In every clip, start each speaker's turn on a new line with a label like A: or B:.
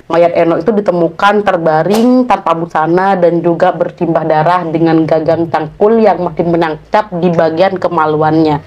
A: Mayat Eno itu ditemukan terbaring tanpa busana dan juga bersimbah darah dengan gagang cangkul yang masih menancap di bagian kemaluannya.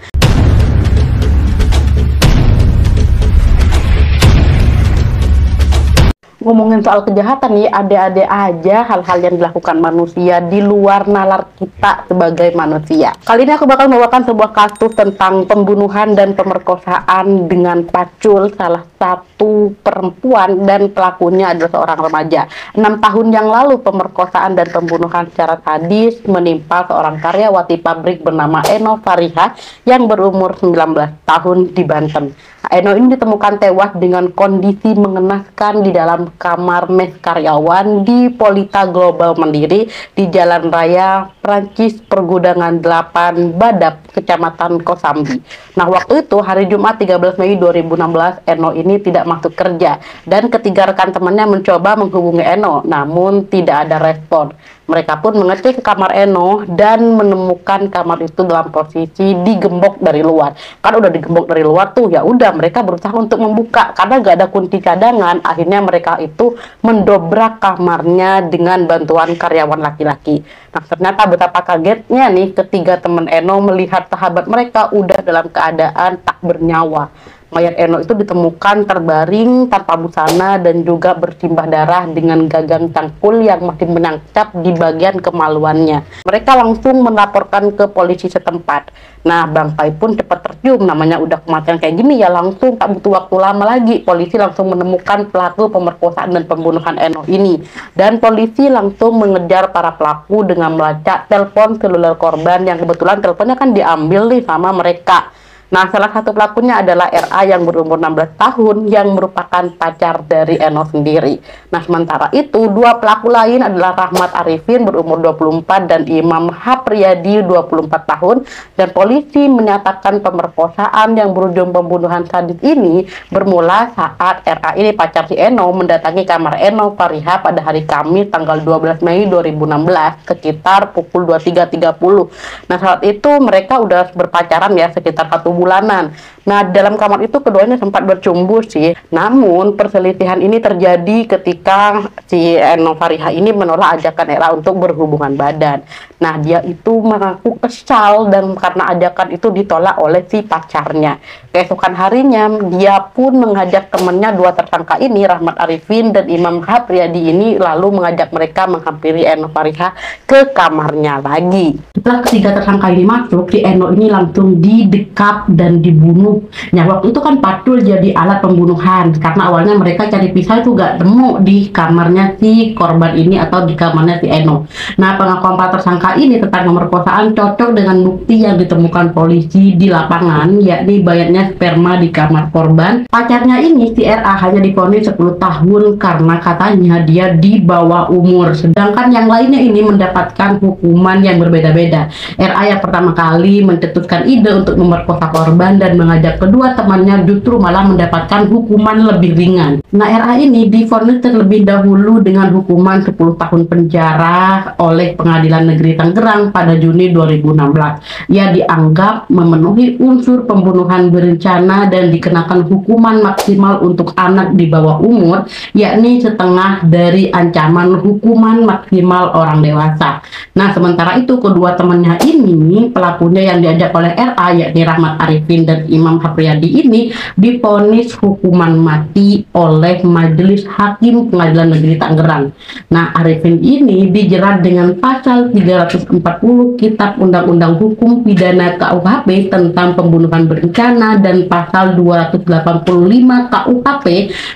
A: Ngomongin soal kejahatan nih, ada-ada aja hal-hal yang dilakukan manusia di luar nalar kita sebagai manusia. Kali ini aku bakal membawakan sebuah kasus tentang pembunuhan dan pemerkosaan dengan pacul salah satu perempuan, dan pelakunya adalah seorang remaja. 6 tahun yang lalu pemerkosaan dan pembunuhan secara sadis menimpa seorang karyawati pabrik bernama Eno Fariha yang berumur 19 tahun di Banten. Eno ini ditemukan tewas dengan kondisi mengenaskan di dalam kamar mes karyawan di Polita Global Mandiri di Jalan Raya Prancis Pergudangan 8 Badap, Kecamatan Kosambi. Nah, waktu itu hari Jumat 13 Mei 2016, Eno ini tidak masuk kerja dan ketiga rekan temannya mencoba menghubungi Eno, namun tidak ada respon. Mereka pun mengecek ke kamar Eno dan menemukan kamar itu dalam posisi digembok dari luar. Kan udah digembok dari luar tuh, ya udah mereka berusaha untuk membuka karena gak ada kunci cadangan. Akhirnya mereka itu mendobrak kamarnya dengan bantuan karyawan laki-laki. Nah, ternyata betapa kagetnya nih ketiga teman Eno melihat sahabat mereka udah dalam keadaan tak bernyawa. Mayat Eno itu ditemukan terbaring tanpa busana dan juga bersimbah darah dengan gagang cangkul yang masih menancap di bagian kemaluannya. Mereka langsung melaporkan ke polisi setempat. Nah, bangkai pun cepat tercium, namanya udah kematian kayak gini ya langsung tak butuh waktu lama lagi. Polisi langsung menemukan pelaku pemerkosaan dan pembunuhan Eno ini. Dan polisi langsung mengejar para pelaku dengan melacak telepon seluler korban yang kebetulan teleponnya kan diambil nih sama mereka. Nah, salah satu pelakunya adalah RA yang berumur 16 tahun yang merupakan pacar dari Eno sendiri. Nah, sementara itu dua pelaku lain adalah Rahmat Arifin berumur 24 dan Imam Hapriyadi 24 tahun, dan polisi menyatakan pemerkosaan yang berujung pembunuhan sadis ini bermula saat RA ini pacar si Eno mendatangi kamar Eno Fariha pada hari Kamis tanggal 12 Mei 2016 sekitar pukul 23.30. Nah, saat itu mereka udah berpacaran ya sekitar 1 bulanan. Nah, dalam kamar itu keduanya sempat bercumbu sih. Namun perselisihan ini terjadi ketika si Eno Fariha ini menolak ajakan RA untuk berhubungan badan. Nah, dia itu mengaku kesal dan karena ajakan itu ditolak oleh si pacarnya. Keesokan harinya dia pun mengajak temannya, dua tersangka ini Rahmat Arifin dan Imam Hapriyadi ini, lalu mengajak mereka menghampiri Eno Fariha ke kamarnya lagi. Setelah ketiga tersangka ini masuk, si Eno ini langsung didekap dan dibunuh. Nah, waktu itu kan pacul jadi alat pembunuhan karena awalnya mereka cari pisau itu gak temu di kamarnya si korban ini atau di kamarnya si Eno. Nah, pengakuan para tersangka ini tentang pemerkosaan cocok dengan bukti yang ditemukan polisi di lapangan, yakni banyaknya sperma di kamar korban. Pacarnya ini si RA hanya divonis 10 tahun karena katanya dia di bawah umur, sedangkan yang lainnya ini mendapatkan hukuman yang berbeda-beda. RA yang pertama kali mencetuskan ide untuk memerkosa korban dan mengajak kedua temannya justru malah mendapatkan hukuman lebih ringan. Nah, RA ini divonis terlebih dahulu dengan hukuman 10 tahun penjara oleh Pengadilan Negeri Tangerang pada Juni 2016. Ia dianggap memenuhi unsur pembunuhan berencana dan dikenakan hukuman maksimal untuk anak di bawah umur, yakni setengah dari ancaman hukuman maksimal orang dewasa. Nah, sementara itu kedua temannya ini, pelakunya yang diajak oleh RA yakni Rahmat Arifin dan Imam Hapriyadi ini divonis hukuman mati oleh Majelis Hakim Pengadilan Negeri Tangerang. Nah, Arifin ini dijerat dengan pasal 340 Kitab Undang-Undang Hukum Pidana KUHP tentang pembunuhan berencana dan pasal 285 KUHP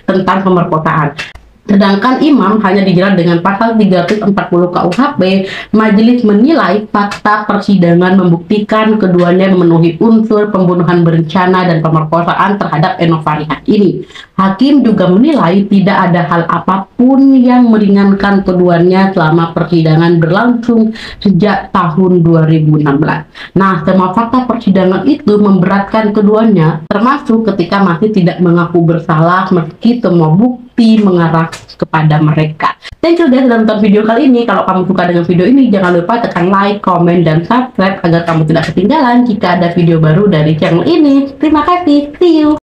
A: tentang pemerkosaan. Sedangkan Imam hanya dijerat dengan pasal 340 KUHP. Majelis menilai fakta persidangan membuktikan keduanya memenuhi unsur pembunuhan berencana dan pemerkosaan terhadap Eno Fariha ini. Hakim juga menilai tidak ada hal apapun yang meringankan keduanya selama persidangan berlangsung sejak tahun 2016. Nah, semua fakta persidangan itu memberatkan keduanya, termasuk ketika masih tidak mengaku bersalah meski semua bukti mengarah kepada mereka. Thank you guys sudah nonton video kali ini. Kalau kamu suka dengan video ini, jangan lupa tekan like, komen, dan subscribe agar kamu tidak ketinggalan jika ada video baru dari channel ini. Terima kasih, see you!